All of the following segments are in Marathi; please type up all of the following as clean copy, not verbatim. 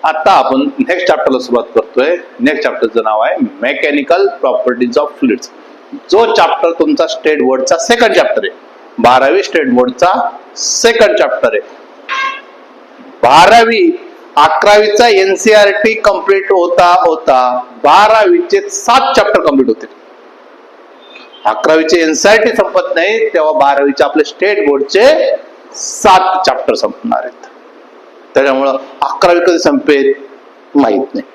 आता आपण नेक्स्ट चॅप्टरला सुरुवात करतोय. नेक्स्ट चॅप्टरचं नाव आहे मेकॅनिकल प्रॉपर्टीज ऑफ फ्लुइड्स. जो चॅप्टर तुमचा स्टेट बोर्डचा सेकंड चॅप्टर आहे. 12वी स्टेट बोर्डचा सेकंड चॅप्टर आहे. 12वी 11वीचा एनसीईआरटी कंप्लीट होता 12वीचे 7 चॅप्टर कंप्लीट होते. 11वीचे एनसीईआरटी संपत नाही तेव्हा 12वीचे आपले स्टेट बोर्डचे 7 चॅप्टर संपणार आहेत. त्याच्यामुळं 11वी कधी संपेल माहित नाही.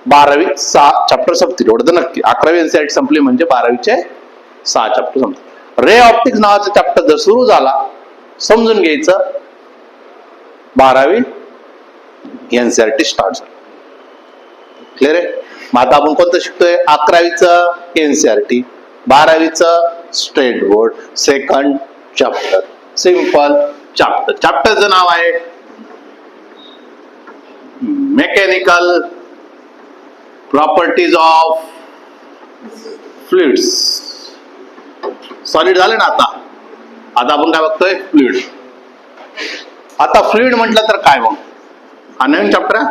12वी 6 चॅप्टर संपतील एवढं तर नक्की. 11वी एनसीईआरटी संपली म्हणजे 12वीचे 6 चॅप्टर संपतील. रे ऑप्टिक्स नावाचा चॅप्टर जर सुरू झाला समजून घ्यायचं 12वी एनसीईआरटी स्टार्ट झालं. क्लिअर आहे. मग आता आपण कोणतं शिकतोय? 11वीचं एनसीईआरटी, 12वीचं state board second chapter. Simple chapter. चॅप्टरचं नाव आहे mechanical properties of fluids. Solid झाले ना. आता आपण काय बघतोय? फ्लुइड. आता फ्लुइड म्हटलं तर काय? मग हा नवीन चॅप्टर आहे.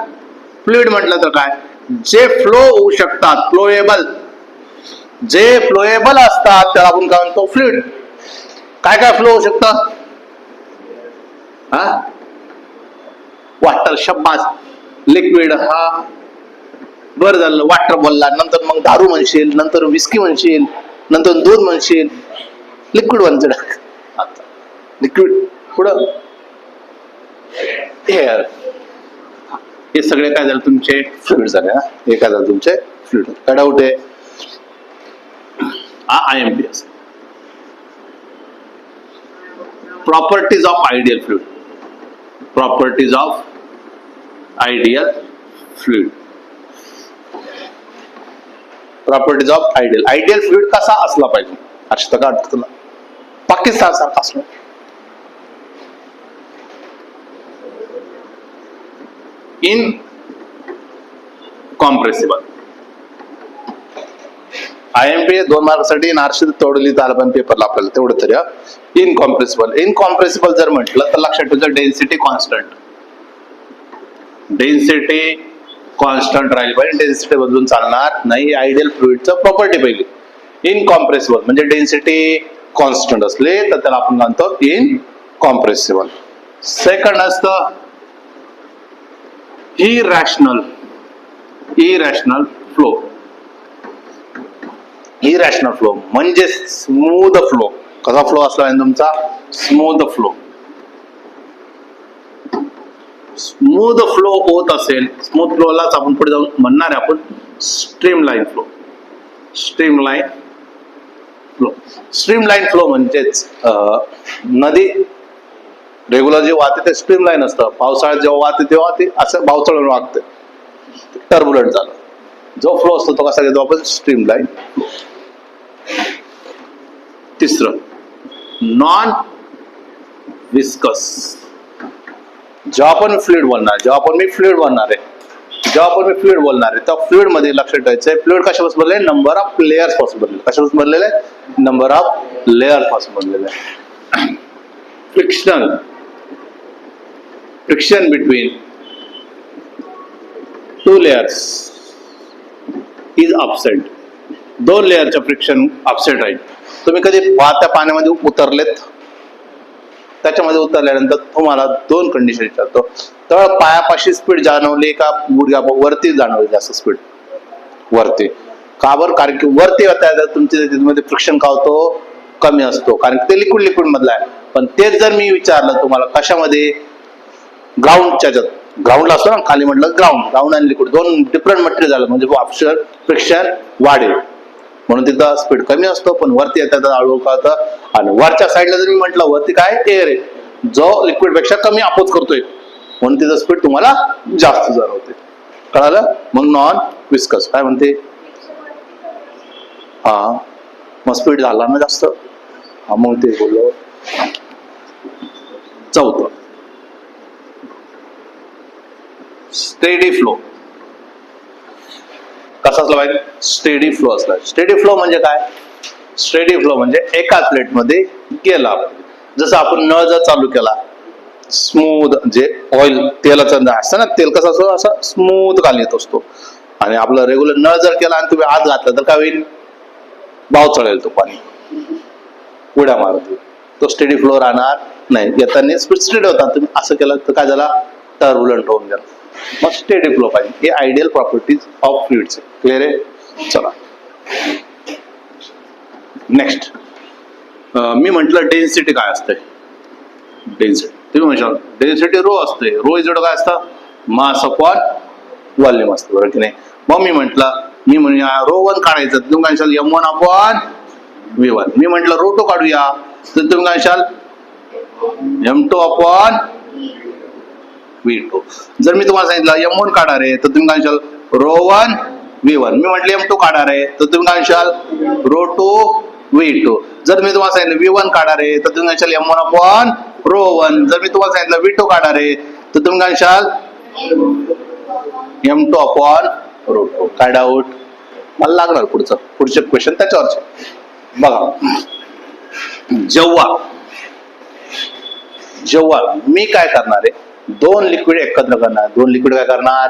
फ्लुइड म्हटलं तर काय? जे फ्लो होऊ शकतात, फ्लोएबल, जे फ्लोएबल असतात त्याला आपण काय म्हणतो? फ्लुइड. काय काय फ्लो होऊ शकतं? वॉटर. शब्बास. लिक्विड. हा बरं झालं वॉटर बोलला. नंतर मग दारू म्हणशील, नंतर विस्की म्हणशील, नंतर दूध म्हणशील. लिक्विड बनतं. लिक्विड पुढं एअर. हे सगळे काय झालं? तुमचे फ्लुइड झाले. हे काय झालं? तुमचे फ्लुइड. काय डाऊट आहे? IMPS. Properties of ideal fluid. Properties of ideal fluid. Properties of ideal. Ideal fluid कसा असला पाहिजे? अशा का तुला पाकिस्तान सारखा असला. In compressible. IMPS 2 मार्कसाठी नारशी तेवढं लिहिता आलं पण पेपरला आपल्याला तेवढं तरी. इनकॉम्प्रेसिबल. इनकॉम्प्रेसिबल जर म्हटलं तर लक्षात ठेवायचं डेन्सिटी कॉन्स्टंट. डेन्सिटी कॉन्स्टंट राहील पाहिजे. डेन्सिटी बदलून चालणार नाही. आयडियल फ्लुइडचं प्रॉपर्टी पहिली. इनकॉम्प्रेसिबल म्हणजे डेन्सिटी कॉन्स्टंट असले तर त्याला आपण म्हणतो इनकॉम्प्रेसिबल. सेकंड असतं irrational. Irrational flow. Irrational flow म्हणजे स्मूथ फ्लो. कसा फ्लो असला आहे तुमचा? Smooth flow. स्मूथ फ्लो होत असेल. स्मूथ फ्लोलाच आपण पुढे जाऊन म्हणणार आहे आपण streamline flow. Streamline flow. Streamline flow म्हणजेच नदी रेग्युलर जे वाहते ते स्ट्रीमलाईन असतं. पावसाळ्यात जेव्हा वाहते तेव्हा ते असं पावसाळ्यात वाहते. टर्ब्युलंट झालं. जो फ्लो असतो तो कसा घेतो आपण? स्ट्रीमलाईन. तिसरं नॉन विस्कस. जेव्हा आपण फ्लुइड बोलणार, जेव्हा आपण मी फ्लुइड बोलणार तर फ्लुइड मध्ये लक्षात ठेवायचं आहे फ्लुइड कशापासून बनले? नंबर ऑफ लेयर्स पासून बनले. कशापासून बनलेले? नंबर ऑफ लेअर पासून बनलेले. Friction between 2 layers is upset. 2 लेअरचं फ्रिक्शन अपसेट राहील. तुम्ही कधी वाहत्या पाण्यामध्ये उतरलेत? त्याच्यामध्ये उतरल्यानंतर तुम्हाला 2 कंडिशन विचारतो. तर पायापाशी स्पीड जाणवली का गुडघ्या वरती जाणवली जास्त स्पीड? वरती. का बरं? कारण की वरती तुमच्या त्यामध्ये फ्रिक्शन का होतो? कमी असतो. कारण ते लिक्विड मधला आहे. पण तेच जर मी विचारलं तुम्हाला कशामध्ये? ग्राउंडच्या ग्राउंडला असतो ना खाली म्हटलं ग्राउंड आणि लिक्विड 2 डिफरंट मटेरियल झालं म्हणजे फ्रिक्शन वाढेल. म्हणून तिथं स्पीड कमी असतो. पण वरती येतात हळूहळू कळतं. आणि वरच्या साईडला जर मी म्हटलं वरती काय? एअर आहे जो लिक्विड पेक्षा कमी अपोज करतोय म्हणून तिथं स्पीड तुम्हाला जास्त जाणवते. कळालं? मग नॉन विस्कस काय म्हणते? मग स्पीड झाला ना जास्त. मग ते बोललो. चौथं स्टेडी फ्लो. कसा असला पाहिजे? स्टेडी फ्लो असला. स्टेडी फ्लो म्हणजे काय? स्टेडी फ्लो म्हणजे एकाच प्लेटमध्ये गेला. जसं आपण नळ जर चालू केला स्मूथ जे ऑइल तेलाचं असतं ना, तेल कसं असं असं स्मूथ खाली येत असतो. आणि आपलं रेग्युलर नळ जर केला आणि तुम्ही आत घातला तर काय होईल, बाव चढेल तो पाणी, उड्या मारत, तो स्टेडी फ्लो राहणार नाही. येताना स्टेडी होता, तुम्ही असं केलं तर काय झाला, टर्ब्युलंट होऊन गेला. मग स्टेडी फ्लो पाहिजे. हे ideal properties of fluids. Clear आहे? चला नेक्स्ट. मी म्हंटल डेन्सिटी काय असते. डेन्सिटी तुम्ही म्हणशाल डेन्सिटी रो असते. रो इज काय असतं, मास अपॉन व्हॉल्यूम असतं, बरोबर की नाही. मग मी म्हणूया रो 1 काढायचं, तुम्ही काय म्हणशाल M1 अपॉन V1. मी म्हंटल रो 2 काढूया, तर तुम्ही काय म्हणशाल M2 अपॉन V2. जर मी तुम्हाला सांगितलं M1 काढणार आहे, तर तुम्ही काय म्हणशाल रो 1 V1. मी म्हटलं M2 काढणार आहे, तर तुम्ही काय म्हणशाल रो 2 V2. जर मी तुम्हाला सांगितलं V1 काढणार आहे, तर तुम्ही म्हणशाल M1 अपॉन रो 1. जर मी तुम्हाला सांगितलं V2 काढणार आहे, तर तुम्ही काय म्हणशाल M2 अपॉन रो 2. काय डाऊट? मला लागणार पुढचे क्वेश्चन त्याच्यावरचे. बघा, जेव्हा मी काय करणार आहे, दोन लिक्विड एकत्र करणार. दोन लिक्विड काय करणार,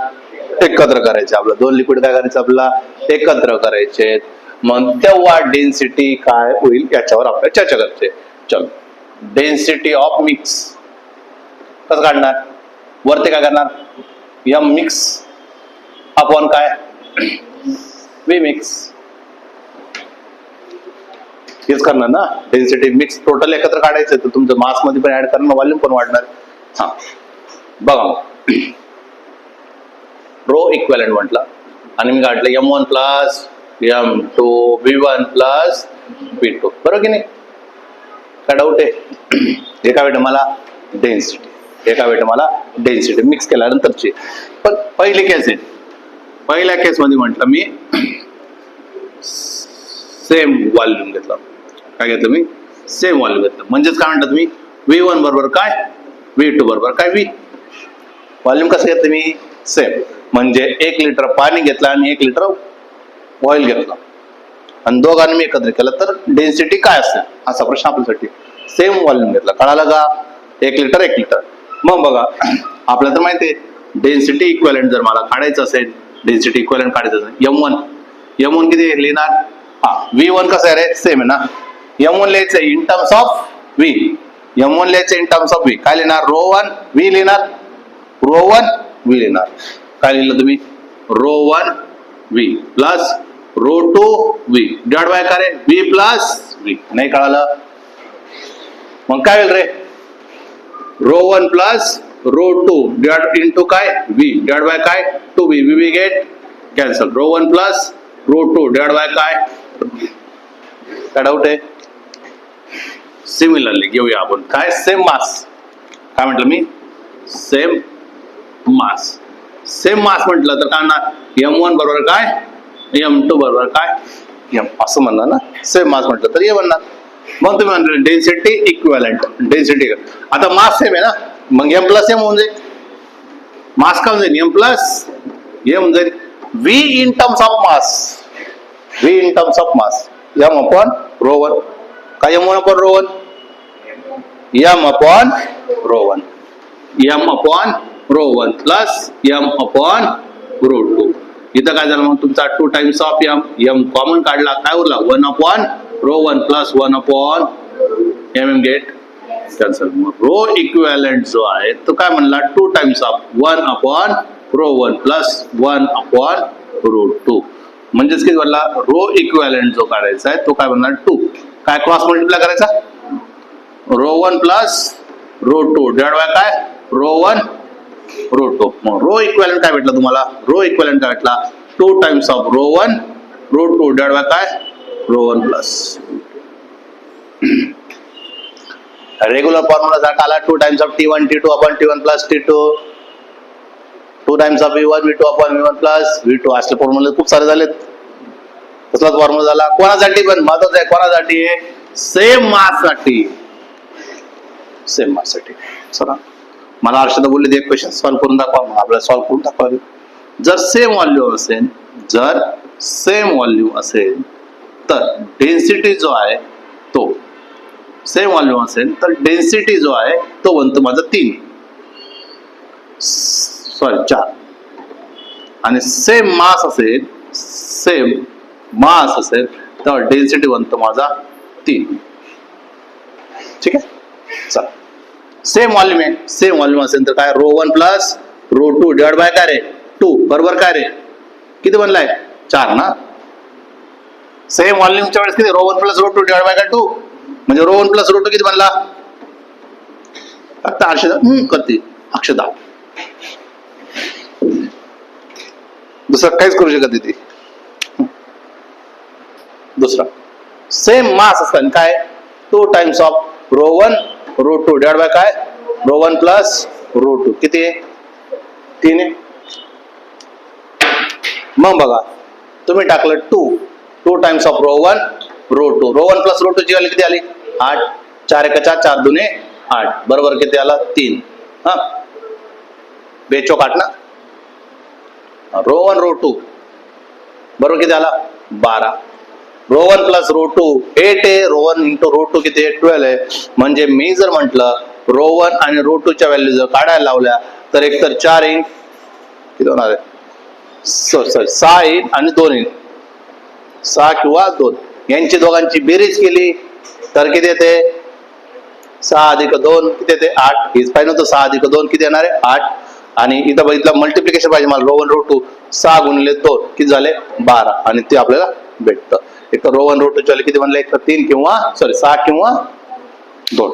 एकत्र करायचे. आपलं दोन लिक्विड काय करायचं, आपल्याला एकत्र करायचे. मग तेव्हा डेन्सिटी काय होईल याच्यावर आपल्याला चर्चा करायची. चलो, डेन्सिटी ऑफ मिक्स कसं काढणार, वरती काय करणार, M मिक्स अपॉन काय V मिक्स. हेच करणार ना, डेन्सिटी मिक्स टोटल एकत्र काढायचं, तर तुमचं मास मध्ये पण ऍड करणार, व्हॉल्यूम पण वाढणार. हा बघा, रो इक्विव्हॅलेंट म्हटलं आणि मी काढलं M1 plus M2 V1 plus V2, बरोबर की नाही. काय डाऊट आहे? हे काय भेटलं मला, डेन्सिटी. हे काय भेटलं मला, डेन्सिटी मिक्स केल्यानंतरची. पण पहिली केस आहे, पहिल्या केस मध्ये म्हटलं मी सेम व्हॉल्यूम घेतलं. काय घेतलं मी, सेम व्हॉल्यूम घेतलं. म्हणजेच काय म्हणतात मी, V1 बरोबर काय V2 बरोबर काय V. व्हॉल्यूम कसं घेतलं मी, सेम. म्हणजे 1 लिटर पाणी घेतलं आणि 1 लिटर ऑइल घेतलं आणि दोघांनी मी एकत्र केलं तर डेन्सिटी काय असेल, असा प्रश्न आपल्यासाठी. सेम व्हॉल्यूम घेतला, कळालं का, 1 लिटर 1 लिटर. मग बघा, आपल्याला तर माहिती आहे डेन्सिटी इक्विव्हॅलेंट जर मला काढायचं असेल, डेन्सिटी इक्विव्हॅलेंट काढायचं असेल, M1 किती लिहिणार, हा V1 कसं आहे रे, सेम आहे ना. M1 लिहायचं in terms of V. M1 लिहायचं इन टर्म्स ऑफ V. काय लिहिणार, रो 1 V लिहिणार, रो 1 V लिहिणार. काय लिहिलं तुम्ही, row 1 V plus row 2 V divide by काय रे, V प्लस V. नाही कळालं, मग काय होईल रे, row 1 plus row 2 divide into काय V डिवाइड बाय काय 2V. V get cancel. Row 1 plus row 2 divide by काय डाऊट आहे. सिमिलरली घेऊया आपण काय, सेम मास. काय म्हटलं मी, सेम मास. सेम मास म्हटलं तर काय म्हणणार, M1 बरोबर काय M2 बरोबर काय M, असं म्हणणार ना. सेम मास म्हटलं तर हे म्हणणार. मग तुम्ही म्हणणार डेन्सिटी इक्विव्हॅलेंट. डेन्सिटी आता मास सेम आहे ना, मग M प्लस M होऊन जाईल. मास का होऊन जाईल, M प्लस M होऊन जाईल. V in terms of mass, V in terms of mass, M upon rho 1. काय M1 upon rho 1, M upon rho 1, M upon rho 1 plus M upon rho 2. इथं काय झालं मग तुमचा 2 टाइम्स ऑफ M कॉमन काढला, काय उरला 1 upon rho 1 plus 1 upon M get cancel. मग रो इक्विव्हॅलेंट जो आहे तो काय म्हणला, 2 times of 1 upon rho 1 plus 1 upon rho 2. म्हणजेच किती म्हणला, रो इक्विव्हॅलेंट जो काढायचा आहे तो काय म्हणणार 2. काय क्रॉस मल्टिप्लाय करायचा, row 1 plus row 2 divide by काय रो 1 रो 2. मग रो इक्विव्हॅलेंट काय भेटला तुम्हाला, रो इक्विव्हॅलेंट काय भेटला, 2 times of row 1 row 2 divide by काय रो 1 प्लस. रेग्युलर फॉर्म्युला सारखा आला, 2 times of T1 T2 upon T1 plus T2, 2 times of V1 V2 upon V1 plus V2. असले फॉर्म्युले खूप सारे झालेत. कसलाच फॉर्म्युला झाला, कोणासाठी पण महत्वाचं आहे, कोणासाठी, सेम मास साठी. सेम मास साठी. चला, मला हर्षदा बोलले एक क्वेश्चन सॉल्व्ह करून दाखवा, मग आपल्याला सॉल्व्ह करून दाखवावे. जर सेम व्हॉल्यूम असेल तर डेन्सिटी जो आहे तो, सेम व्हॉल्यूम असेल तर डेन्सिटी जो आहे तो बनतो माझा 3. सॉरी 4 आणि सेम मास असेल तेव्हा डेन्सिटी बनतो माझा 3. ठीक आहे, चला सेम व्हॉल्यूम आहे. सेम व्हॉल्यूम असेल तर काय ρ1 प्लस ρ2 डिवाइड बाय काय रे 2 बरोबर काय रे किती बनलाय 4 ना. सेम व्हॉल्यूमच्या वेळेस किती ρ1 प्लस ρ2 डिवाइड बाय काय 2 म्हणजे ρ1 प्लस ρ2 किती बनला फक्त अक्षदा दुसरं काहीच करू शकत नाही ती. दुसरा सेम मास असताना काय 2 टाइम्स ऑफ ρ1 ρ2 डिवाइड बाय काय ρ1 प्लस ρ2 किती आहे 3 आहे. मग बघा तुम्ही टाकलं 2 टाइम्स ऑफ ρ1 ρ1 प्लस ρ2 ची व्हॅल्यू किती आली 8. 4 1 4 4 2 8 बरोबर किती आला 3. हा बेचोक 8 ना. ρ1 ρ2 बरोबर किती आला 12. ρ1 प्लस ρ2 8 आहे. ρ1 इंटू ρ2 किती आहे 12 आहे. म्हणजे मी जर म्हटलं ρ1 आणि ρ2 च्या व्हॅल्यू जर काढायला लावल्या तर एक तर 4 येईल किती होणार आहे 6 येईल आणि 2 येईल 6 किंवा 2 यांची दोघांची बेरीज केली तर किती येते 6 अधिक 2 किती येते 8. हेच पाहिजे नव्हतं 6 अधिक 2 किती येणार आहे 8. आणि इथं बघितलं मल्टिप्लिकेशन पाहिजे मला ρ1 ρ2 6 गुणिले 2 किती झाले 12 आणि ते आपल्याला भेटतं. एक तर ρ1 ρ2 ची किती बनले एक तर 3 किंवा 6 किंवा 2.